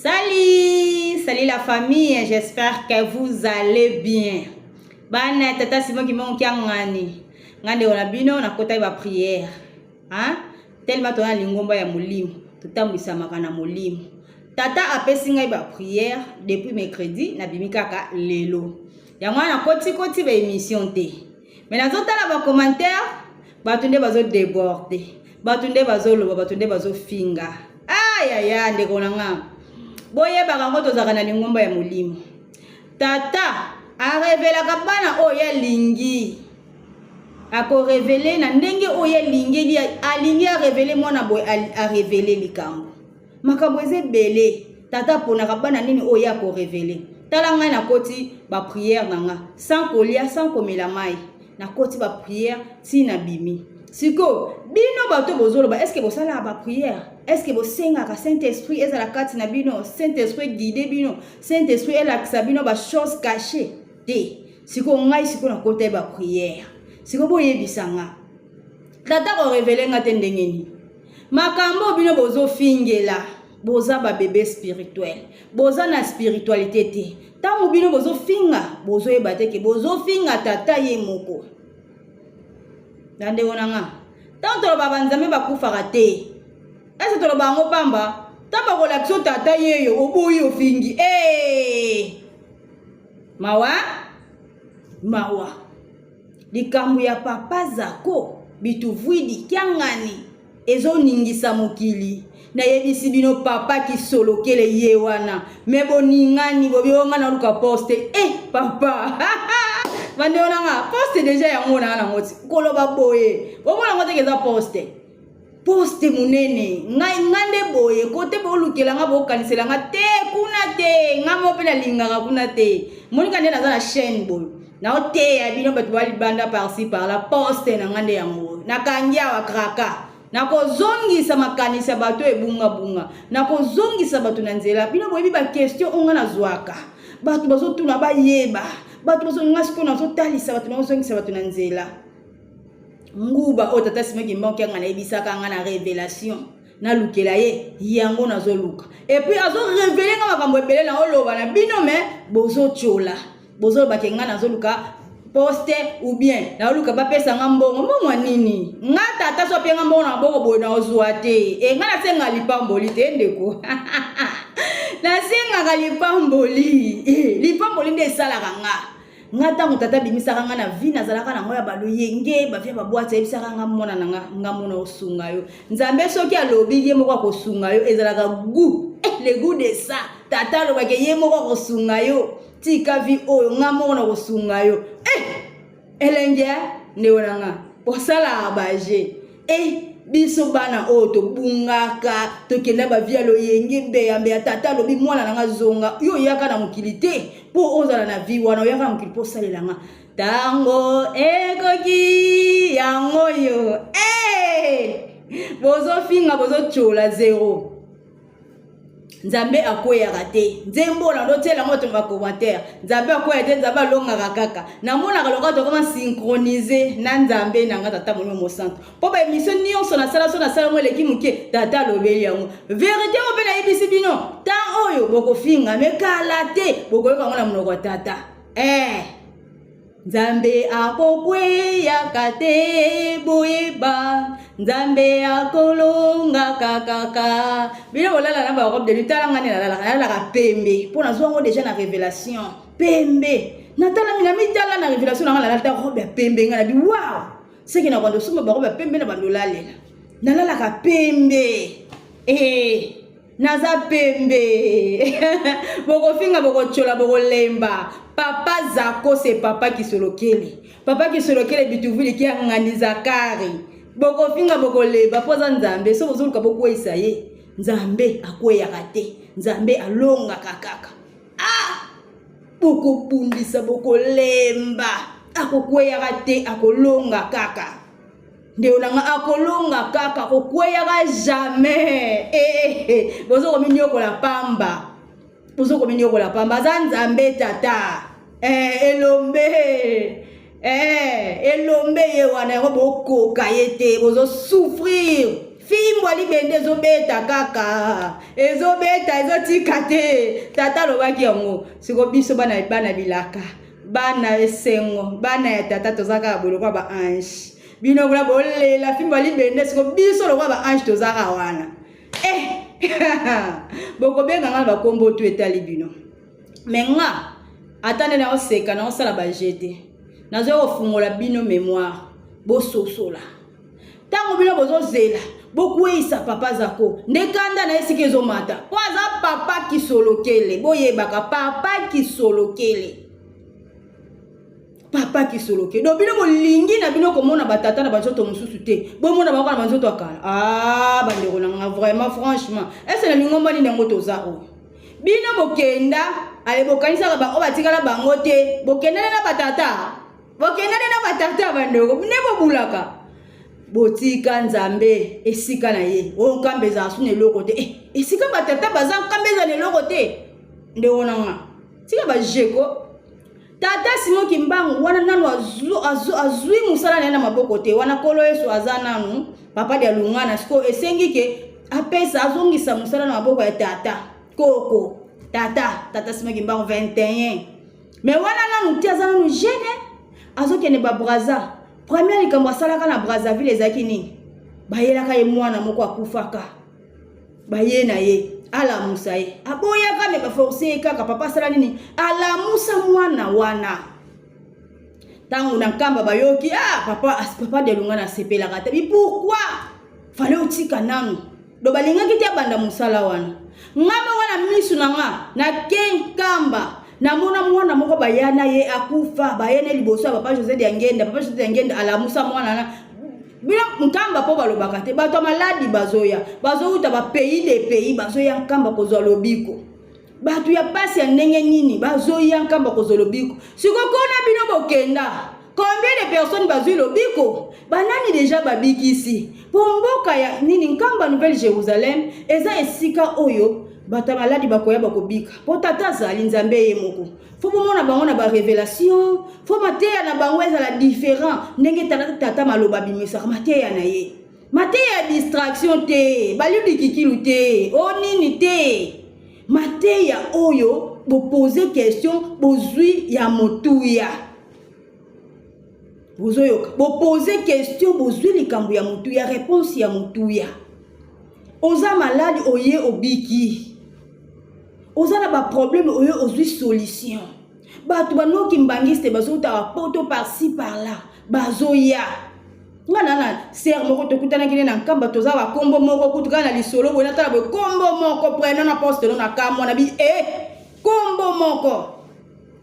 Salut, salut la famille, j'espère que vous allez bien. Bana tata Simon qui m'a ngani. Ngande on a bino na kota ba prière. Hein? Tellement tona lingomba ya molimo. Tutambisa makana molimo. Tata apesi ngai ba prière depuis mercredi na bimikaka lelo. Ya mwana koti ba émission te. Mais nazo tala ba commentaire, batunde bazo déborder. Batunde bazo loba, batunde bazo finga. Aïe aïe ndeko nanga. Boye bakango tozaka na lingomba ya molimo. Tata a révélé kabana oya lingi. Ako révélé na ndenge oya lingi li alingi a révélé mona boy a révélé likambo. Makambo eze belé. Tata pona kabana nini oya ko révélé. Tala ngai na koti ba prière nanga sans kolia sans komela mai. Na koti ba prière si na bimi. Siko bino bato bozolo ba est-ce que bosala ba prière? Est-ce que vous singez que Saint-Esprit est à la carte na bino, Saint-Esprit guide bino, Saint-Esprit est la sabino ba chose cachée. Té, si ko ngai si ko na côté ba prière. Si ko boye bisanga. Tata ko révéler ngate ndengeni. Makambo bino bozo fingela, boza ba bébé spirituel. Boza na spiritualité té. Tango bino bozo finga, bozo ebate ke bozo finga tata ye moko. Dande onanga. Tanto ba banzame ba kufaka té. Est-ce que tu as un pamba? Tamba ko l'action tata yeyo oboyi ofingi. Mawa? Mawa. Likambu ya papa zako bituvwidi kyangani ezo ningisa mokili. Na yebisi bino papa ki solo kele ye wana. Mebo ningani bobionga na luka poste. Papa. Vande onanga poste déjà ya ngona na ngoti. Koloba boye. Bomona ngote keza poste. Poste munene ngai ngande boye kote bo lukelanga bo kaniselanga te kuna te ngamo pela linganga kuna te monika nde naza na chaîne boye na ote ya bino bato bali banda par-ci par la poste na ngande yango na kangia wa kraka na kozongisa makanisa bato ebunga bunga na kozongisa bato na nzela bino boyebi ba question onga na zwaka bato bazo tuna ba yeba bato bazo ngasi na zo talisa bato na zongisa bato na nzela. Nguba o tata Simon Kimba ki ngana ebisaka ngana révélation na lukela ye yango nazo luka et puis azo révéler nga makambo ebele na oloba na bino me bozo chola bozo ba ke ngana nazo luka poste ou bien na luka ba pesa nga mbongo nini nga tata so pe nga mbongo na boko boy na ozwa te e ngana senga lipamboli te ndeko na senga ka lipamboli lipamboli nde sala nga ngata mutata bimisaka nga na vie nazalaka na ngoya baloyenge bafia babwata ebisaka nga mona nga mona osunga yo nzambe soki alobi ye moko akosunga yo ezalaka goût le goût de ça tata alobaki ye moko akosunga yo tika vi oyo nga mona kosunga yo elenge ndeona nga posala abaje biso bana o to bungaka to kenda ba via lo yenge be ya tata lobi mwana nanga zonga yo yaka na mukilité po ozala na vie wana yaka na mukili po salelanga tango ekoki yango yo bozo finga bozo chola zero nzambe akoya rate nzembo na ndotela moto ba commentaire nzambe akoya te nzambe longa kaka na mona ka lokato koma synchroniser na nzambe na ngata tata mo centre po ba émission nyonso na sala mo leki muke tata lobeli yango vérité o pena ibisi bino ta oyo boko finga me kala te boko yoka ngona monoko tata nzambe akokweya kate boyeba nzambe akolonga kakaka bino bolala na ba robe de lutala ngani na la pembe pona zongo déjà na révélation pembe natala mina mitala na révélation na ngala ta robe pembe ngala bi wow c'est que na kwando suma ba robe pembe na bandolalela nalala ka pembe naza pembe boko finga boko chola boko lemba papa zako c'est papa qui solokele bituvili ki ngani zakari boko finga boko leba poza nzambe so bozuluka boko isaye nzambe akweya kate nzambe alonga kakaka boko pundisa boko lemba akokweya kate akolonga kaka ndeolanga akolonga kaka kokweya ka jamais bozo kominyoko la pamba za nzambe tata elombe ye wana yango bokoka ye te bozo souffrir fimbo libende ezobeta kaka ezobeta ezotika te tata lobaki yango siko biso bana bilaka bana esengo bana ya tata tozaka bolokwa ba ange bino bula bolela fimbo libende siko biso lokwa ba ange tozaka wana bokobenga nga bakombo tu etali bino menga atande na oseka na osala bajete nazo kofungola bino mémoire bososola tango bino bozozela bokweyisa papa zako ndekanda na esika ezomata po aza papa kisolokele boyebaka papa kisolokele do bino bolingi na bino komona batata na banzoto mosusu te bomona bango na banzoto akala bandeko nanga vraiment franchement ese na lingomba nini yango toza oyo bino bokenda ale bokanisaka bango batikala bango te bokendane na batata bandeko ne bobulaka botika nzambe esika na ye okambeza asu ne loko te esika batata baza kambeza ne loko te nde wonanga tika bajeko tata Simon Kimbangu wana nanu azui musala na maboko te wana kolo Yesu aza nanu papa dia lungana siko esengi ke apesa azongisa musala na maboko ya tata koko tata Simon Kimbangu 21 mais wana nanu ti aza nanu jeune azokene ba braza première likambo asalaka na Brazzaville ezaki nini bayelaka ye mwana moko akufaka baye na ye ala musa ye aboyaka me baforce kaka papa sala nini ala musa mwana wana tangu na nkamba bayoki papa de lunga na sepelaka te pourquoi fallait otika nanu do balingaki te banda musala wana ngama wana misu nanga na kenkamba na mwana moko bayana ye akufa bayene liboso papa José de Ngenda ala musa mwana na bila nkamba po balobaka te bato maladi bazouta ba pays des pays bazoya nkamba kozwa lobiko bato ya pasi ya ndenge nini bazoya nkamba kozwa lobiko sikokona bino bokenda combien de personnes bazui lobiko banani déjà babikisi pomboka ya nini nkamba Nouvelle Jérusalem eza esika oyo bata maladi bakoya bakobika po tata zali nzambe ye moko faut bomona bango na ba révélation faut mateya na bango ezala différent ndenge tata maloba bimisa mateya na ye mateya distraction te baludi kikilu te onini te mateya oyo bo poser question bozui ya motuya bozoyoka bo poser question bozui likambo ya motuya réponse ya motuya oza maladi oye obiki ozana ba problème oyo ozui solution batu banoki mbangiste bazota poto par-ci par-là bazoya ngana ser moko tokutana kine na nkamba toza ba kombo moko kutukana na lisolo bona tala bo kombo moko prena na poste na kamo na bi kombo moko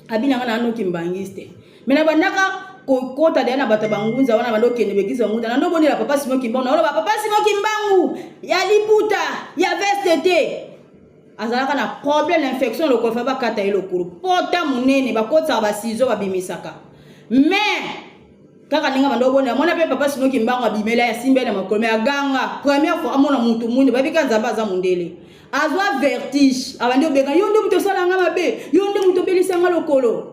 abina ngana noki mbangiste mena bandaka kota de na bata bangunza wana bandoke ne begiza ngunda na ndoboni la papa Simon Kimbangu na papa Simon Kimbangu ya liputa ya veste azalaka na problème l'infection le kofa ba kata elokuru pota munene bakota ba sizo babimisaka mais kaka ninga bandoboni amona pe papa Simon Kimbangu abimela ya simbe na makome ya ganga première fois amona mutu munde babika nzamba za mundele azwa vertige abandi obeka yondo muto sala nga mabe yondo muto belisa nga lokolo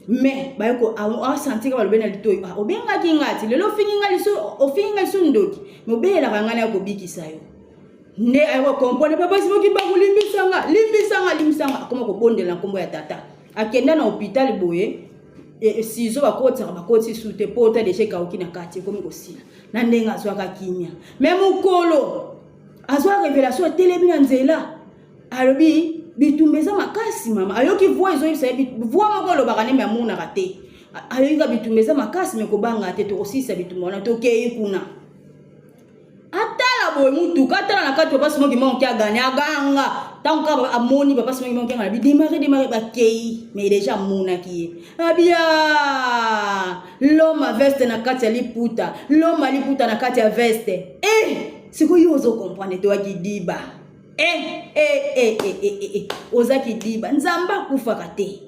mais bayoko a senti ka balobena litoyi obenga kingati lelo ofinga liso ndoki mais obela kangana ya kobikisa yo ne ayo kompone papa Simon Kimbangu limbisanga akoma kobondela nkombo ya tata akenda na hôpital boye sizo bakoti sute pota de cheka okina kati komi kosila na ndenga azwaka kimia même mukolo azwa révélation telemi na nzela alobi bitumbeza makasi mama ayoki voix ezoyisa voix moko lobaka ne mamuna kate ayoka bitumbeza makasi mekobanga te tokosisa bitumona tokei kuna atala boy mutu katala na kati papa Simon Kimbangu kia gagner aganga tant ka amoni papa Simon Kimbangu kia bi démarrer bakei mais déjà mona ki abia l'homme a veste na kati ya liputa l'homme a liputa na kati ya veste siko yozo comprendre to akidiba ozaki diba nzamba kufaka te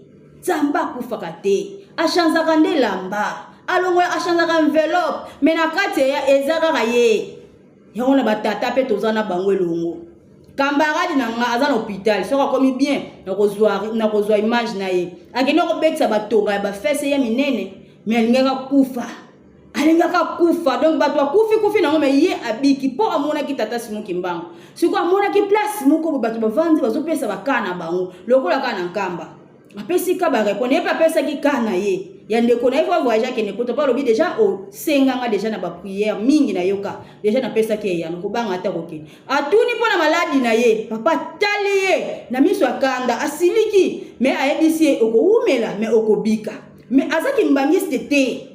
achanzaka nde lamba alongo achanzaka enveloppe mais na kati ya ezaka ye yango na batata pe tozana bango elongo camarade na nga aza na hôpital soko komi bien na kozwa image na ye akende ko bekisa batonga ya bafese ya minene mais alingaka kufa alengaka kufa donc bato kufi nango me ye abiki po amona ki tata Simon Kimbangu siko amona ki place moko bato bavandi bazopesa bakana bango lokola kana nkamba apesi ka ba répondre ye pa pesa ki kana ye ya ndeko na ifo voyager ke ne poto pa lobi déjà o senganga déjà na ba prière mingi na yoka déjà na pesa ke ya no banga ata koke atuni pona maladi na ye papa tali ye na miso akanda asiliki me ayebisi okoumela me okobika me azaki mbangiste te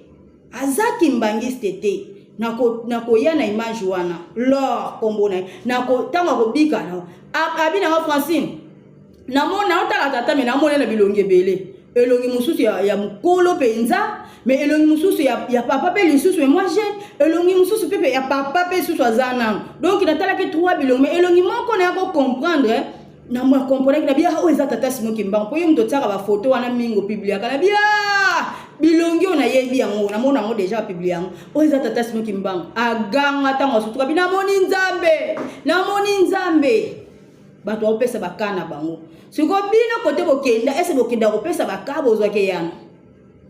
nako ya na image wana lor kombo na ko tanga kobika na abi na Francine na mona otala tata me na mona na bilongi ebele elongi mususu ya mukolo penza mais elongi mususu ya papa pe lisusu mais moi j'ai elongi mususu pe ya papa pe susu azana donc natala ke trois bilongi mais elongi moko na ko comprendre na moi comprendre que na bia o eza tata Simon Kimbangu po yemto tsaka ba photo wana mingo publier kana bia bilongi ona yebi yango na mona ngo déjà publier yango o eza tata Simon Kimbangu aganga tango sutuka bina moni nzambe bato opesa bakana bango siko bino kote bokenda ese bokenda kopesa bakabo zwake yana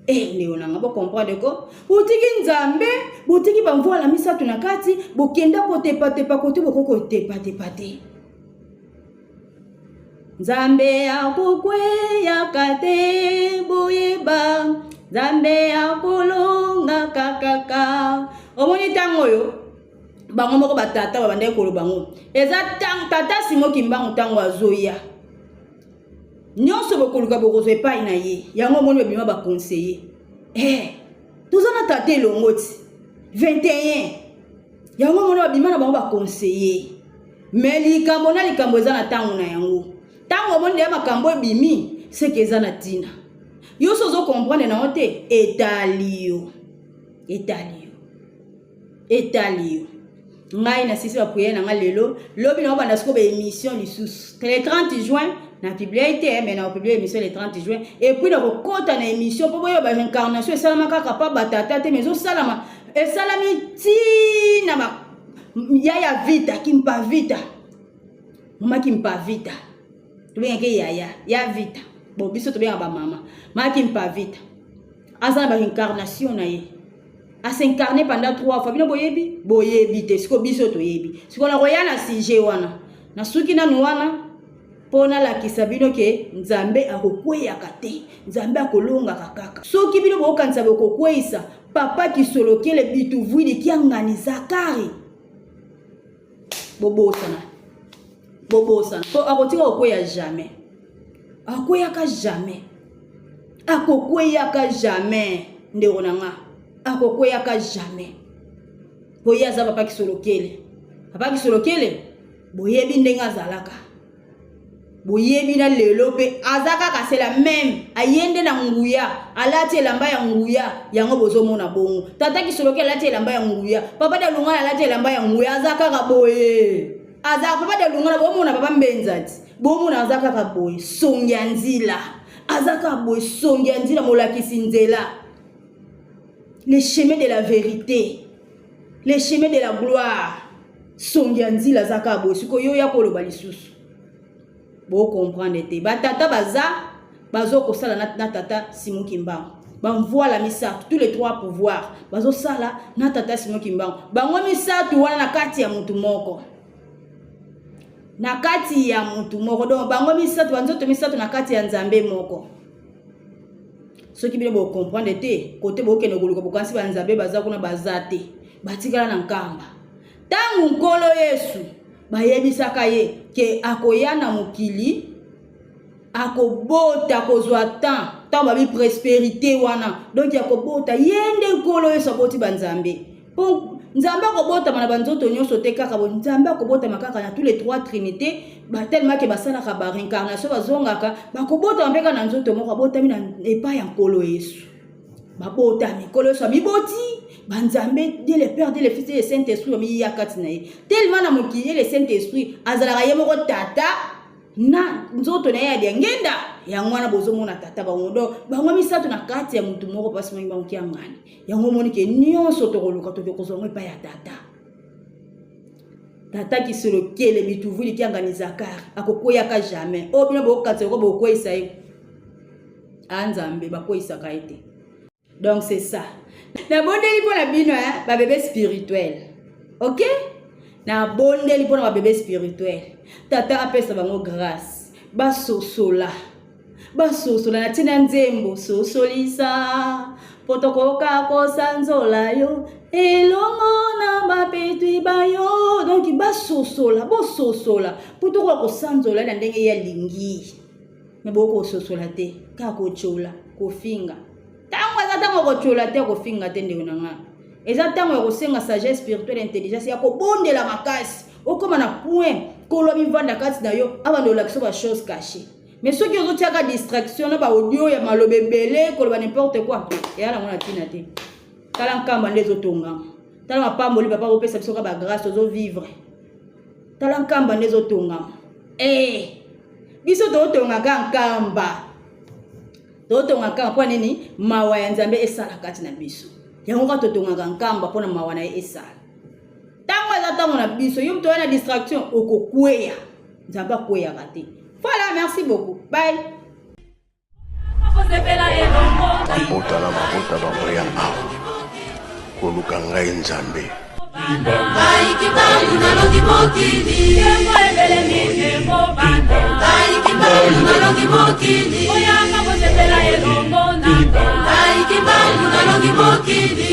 ndio nga bo comprendre ko botiki nzambe botiki bamvola misatu na kati bokenda kote kote bokoko te nzambe akokwe yakate boyeba nzambe akolonga kakaka omoni tango yo bango moko batata babande kolo bango eza tata Simon Kimbangu tango azoya nyonso bokoluka bokozo epai na ye yango moni bebima baconseiller tozana tata elongoti 21 yango moni babima na bango baconseiller mais likambo na likambo eza na tango na yango tango moni ya makambo ebimi seke eza na tina yo sozo comprendre na ote etalio ngai na sisi ba prière na lelo lobi na banda siko ba émission lisusu le 30 juin na publié mais na publié émission le 30 juin et puis na kokota na émission po boyo ba réincarnation et salama kaka pa batata te mais o salama et salami ti na ba ya vita kimpa vita mama kimpa vita to bien ke ya vita bon biso to bien ba mama mama kimpa vita asa ba réincarnation na ye a s'incarner pendant 3 fois bino boyebi te siko biso to yebi siko na koya na sujet wana na suki na nuwana pona la kisabino ke nzambe akokweyaka te nzambe akolonga kaka soki bino bokanisa bokokweyisa papa kisolokele bitu vuidi kiangani zakari bobosana po akotika okweya jamais akokweyaka jamais ndeko nanga akokweyaka jamais boye aza papa kisolokele boyebi ndenge azalaka boyebi na lelo pe azaka kasela même ayende na nguya alati elamba ya nguya yango bozomona bongo tata kisolokele alati elamba ya nguya papa de lunga alati elamba ya nguya azaka ka boye azaka papa de lunga bomona papa mbenzati bomona azaka ka boye songia nzila azaka boye songia nzila molakisi nzela les chemins de la vérité, les chemins de la gloire. Songianzi la zaka boy, siko yo ya koloba lisusu. Bo comprendre te. Ba tata bazo ko sala na tata Simon Kimbangu. Ba mvoa la misatu tous les 3 pouvoirs. Bazo sala na tata Simon Kimbangu. Ba ngo misatu wana na kati ya mutu moko. Donc ba ngo misatu banzoto misatu na kati ya nzambe moko. Ce qui bien bo comprendre te côté boke no goluka bokansi banzabe baza kuna bazate batikala na nkamba tangu nkolo Yesu bayebisaka ye ke akoyana mokili akobota kozwa temps babi prospérité wana donc akobota yende nkolo Yesu aboti banzambe po nzambe akobota mana banzoto nyonso te kaka bo nzambe akobota makaka na tous les 3 trinités ba tellement ke basala ka ba réincarnation bazongaka bakobota mpeka na nzoto moko abota mina epa ya nkolo Yesu babota mikolo Yesu miboti banzambe Dieu le Père Dieu le Fils et le Saint-Esprit mi yakati na ye tellement na mokili le Saint-Esprit azalaka ye moko tata na nzoto na ya ngenda ya mwana bozomona tata bango bango misato na kati ya mutu moko pasi mangi bango kiangani yango moni ke nyonso tokoluka tokozonga epa ya tata kisolokele bituvuli kiangani zakari akokweyaka jamais o bino bokatse ko bokweyisa ye anzambe bakweyisaka ete Donc c'est ça. Na bondeli pour la bino ba bébé spirituel. OK? Na bondeli pour ba bébé spirituel. Tata apesa bango grâce. Ba sosola na tina nzembo sosolisa potokoka kosanzola yo elongo na bapetwi bayo. Donc ba sosola potokoka kosanzola na ndenge ya lingi. Me boko sosola te ka ko chola ko finga. Tango ko chola te ko finga te ndeko nanga. Eza tango ko senga sagesse spirituelle intelligence ya ko bondela makasi. Okoma na point ko lo bivanda kati na yo abando la kiso ba chose cachée. Mais ceux qui ont une distraction, ba audio ya malobe belé, ko ba n'importe quoi. Et ala mona tina te. Tala nkamba les otonga. Tala pa moli papa ko pesa biso ka ba grâce ozo vivre. Tala nkamba les otonga. Biso to otonga ka nkamba. To otonga ka kwa nini? Mawa ya Nzambe esala kati na biso. Yango ka to otonga ka nkamba pona mawa na esala. Tango za tango na biso, yo mto na distraction okokweya. Nzamba kweya kate. Voilà, merci beaucoup. Bye. Mabota na mabota bambria awa koluka ngai Nzambe Kibangu na longi mokili Kibangu na longi mokili